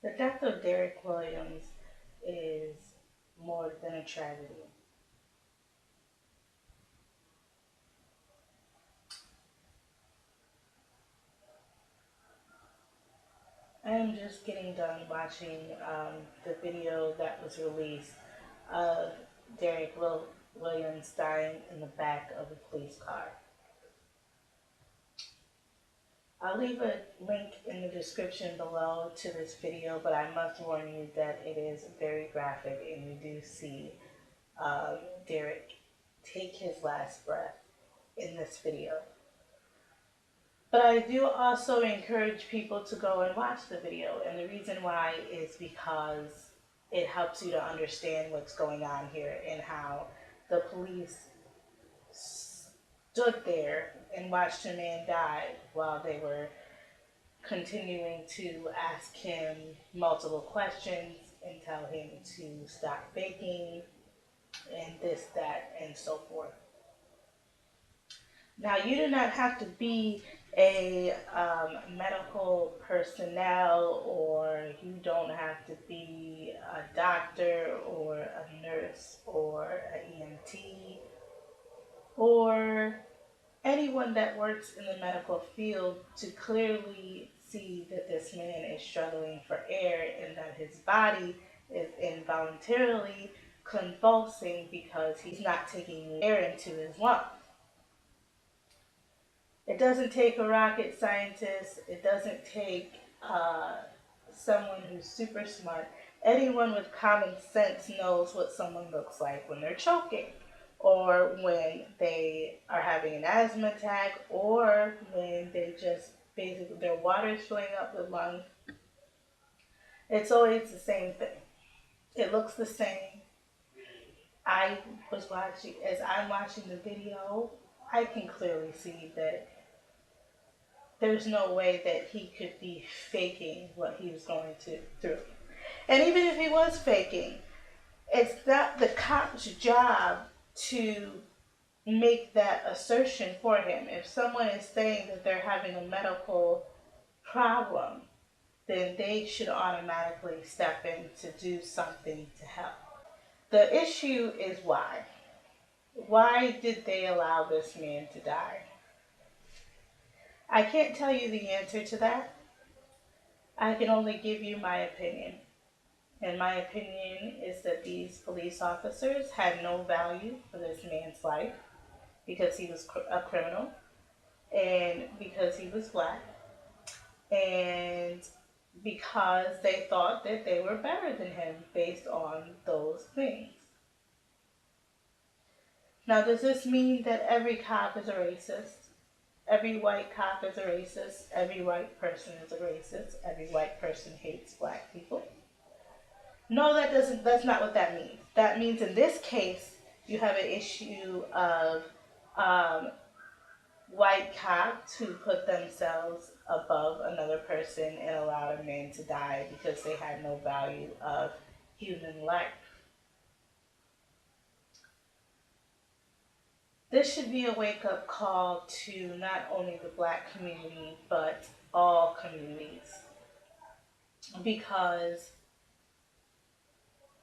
The death of Derek Williams is more than a tragedy. I am just getting done watching the video that was released of Williams dying in the back of a police car. I'll leave a link in the description below to this video, but I must warn you that it is very graphic and you do see um, Derek take his last breath in this video. But I do also encourage people to go and watch the video, and the reason why is because it helps you to understand what's going on here and how the police stood there and watched a man die while they were continuing to ask him multiple questions and tell him to stop faking and this, that, and so forth. Now, you do not have to be a medical personnel, or you don't have to be a doctor or a nurse or an EMT or anyone that works in the medical field to clearly see that this man is struggling for air and that his body is involuntarily convulsing because he's not taking air into his lungs. It doesn't take a rocket scientist. It doesn't take someone who's super smart. Anyone with common sense knows what someone looks like when they're choking, or when they are having an asthma attack, or when they just basically their water is filling up the lungs. It's always the same thing. It looks the same. I was watching, as I'm watching the video, I can clearly see that there's no way that he could be faking what he was going through. And even if he was faking, it's not the cop's job to make that assertion for him. If someone is saying that they're having a medical problem, then they should automatically step in to do something to help. The issue is why. Why did they allow this man to die? I can't tell you the answer to that. I can only give you my opinion. And my opinion is that these police officers had no value for this man's life because he was a criminal and because he was black and because they thought that they were better than him based on those things. Now, does this mean that every cop is a racist? Every white cop is a racist. Every white person is a racist. Every white person hates black people. No, that's not what that means. That means in this case, you have an issue of um, white cops who put themselves above another person and allowed a man to die because they had no value of human life. This should be a wake-up call to not only the black community, but all communities. Because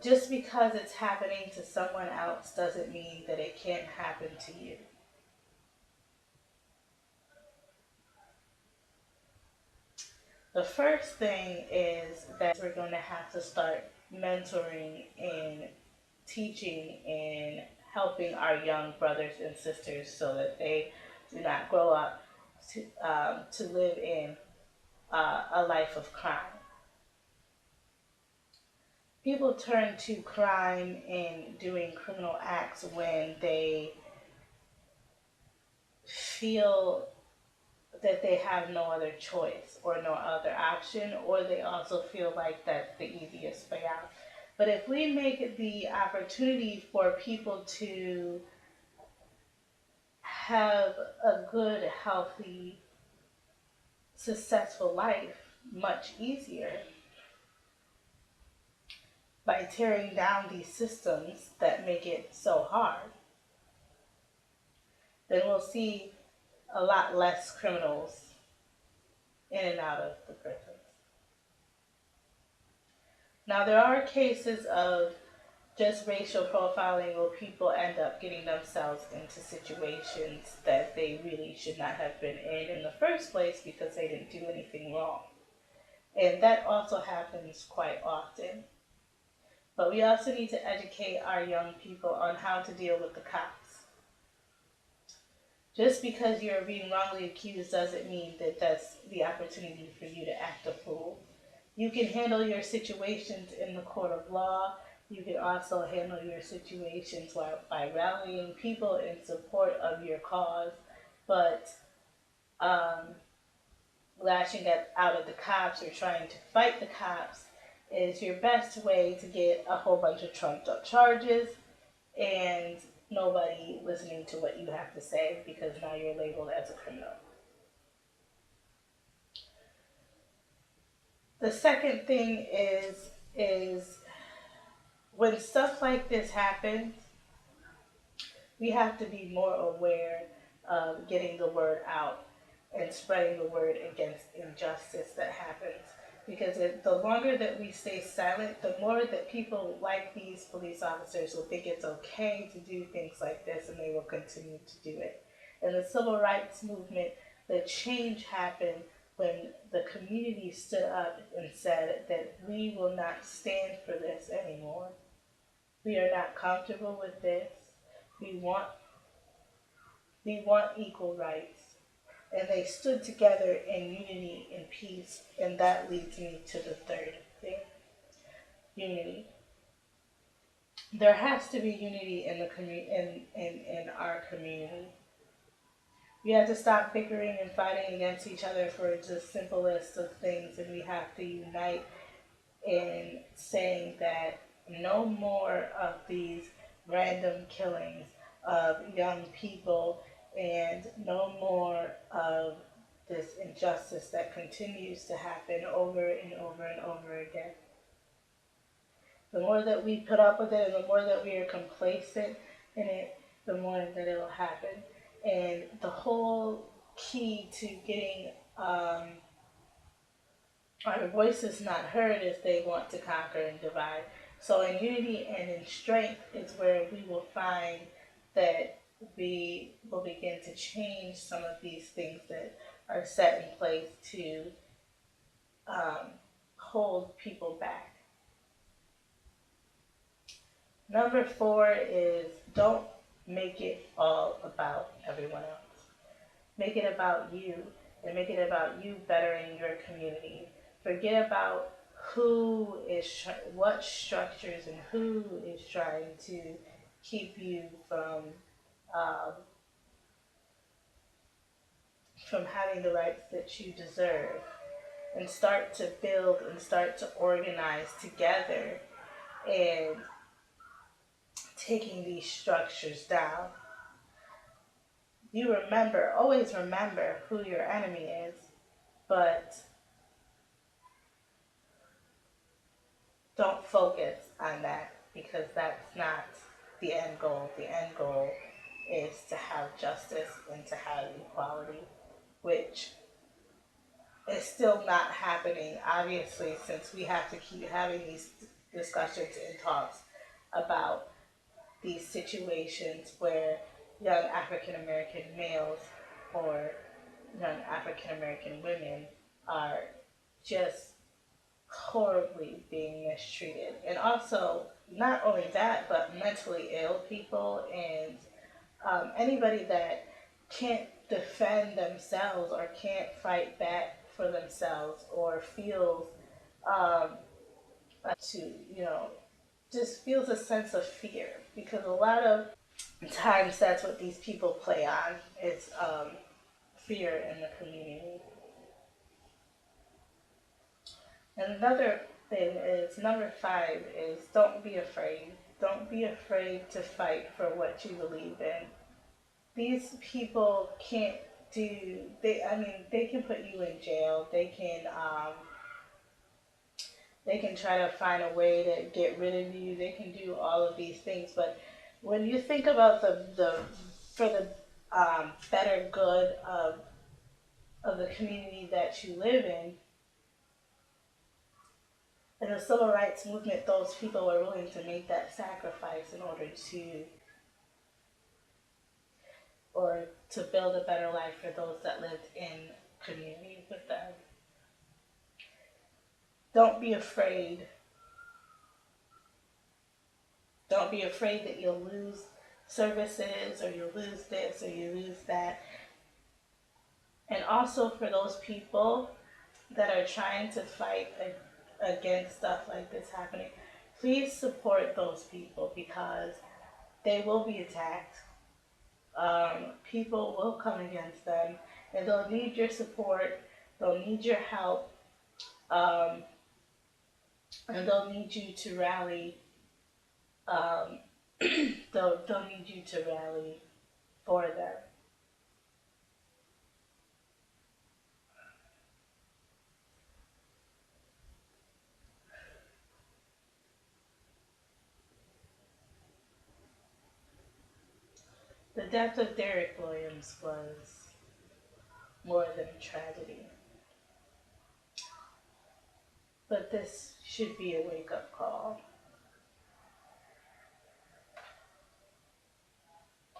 just because it's happening to someone else doesn't mean that it can't happen to you. The first thing is that we're going to have to start mentoring and teaching and helping our young brothers and sisters so that they do not grow up to live in a life of crime. People turn to crime and doing criminal acts when they feel that they have no other choice or no other option, or they also feel like that's the easiest way out. But if we make the opportunity for people to have a good, healthy, successful life much easier by tearing down these systems that make it so hard, then we'll see a lot less criminals in and out of the prisons. Now, there are cases of just racial profiling where people end up getting themselves into situations that they really should not have been in the first place because they didn't do anything wrong. And that also happens quite often. But we also need to educate our young people on how to deal with the cops. Just because you're being wrongly accused doesn't mean that that's the opportunity for you to act a fool. You can handle your situations in the court of law. You can also handle your situations by rallying people in support of your cause. But um, lashing out at the cops or trying to fight the cops is your best way to get a whole bunch of trumped up charges and nobody listening to what you have to say because now you're labeled as a criminal. The second thing is when stuff like this happens, we have to be more aware of getting the word out and spreading the word against injustice that happens. Because the longer that we stay silent, the more that people like these police officers will think it's okay to do things like this and they will continue to do it. In the civil rights movement, the change happened when the community stood up and said that we will not stand for this anymore. We are not comfortable with this. We want we want equal rights. And they stood together in unity and peace. And that leads me to the third thing, unity. There has to be unity in the in our community. We have to stop bickering and fighting against each other for the simplest of things, and we have to unite in saying that no more of these random killings of young people and no more of this injustice that continues to happen over and over and over again. The more that we put up with it and the more that we are complacent in it, the more that it will happen. And the whole key to getting our voice is not heard if they want to conquer and divide. So in unity and in strength is where we will find that we will begin to change some of these things that are set in place to um, hold people back. Number four is don't make it all about everyone else. Make it about you and make it about you bettering your community. Forget about what structures and who is trying to keep you um, from having the rights that you deserve, and start to build and start to organize together and taking these structures down. Always remember who your enemy is, but don't focus on that because that's not the end goal. The end goal is to have justice and to have equality, which is still not happening, obviously, since we have to keep having these discussions and talks about these situations where young African American males or young African American women are just horribly being mistreated. And also, not only that, but mentally ill people and anybody that can't defend themselves or can't fight back for themselves or feels um, to, just feels a sense of fear because a lot of times that's what these people play on is fear in the community. And another thing is number five is don't be afraid. Don't be afraid to fight for what you believe in. These people can't they can put you in jail. They can try to find a way to get rid of you. They can do all of these things, but when you think about the for the better good of the community that you live in, in the civil rights movement, those people were willing to make that sacrifice in order to, or to build a better life for those that lived in community with them. Don't be afraid. Don't be afraid that you'll lose services or you'll lose this or you lose that. And also for those people that are trying to fight against stuff like this happening, please support those people because they will be attacked. People will come against them and they'll need your support, they'll need your help, um, and they'll need you to rally. Um, they'll need you to rally for them. The death of Derek Williams was more than a tragedy, but this should be a wake up call.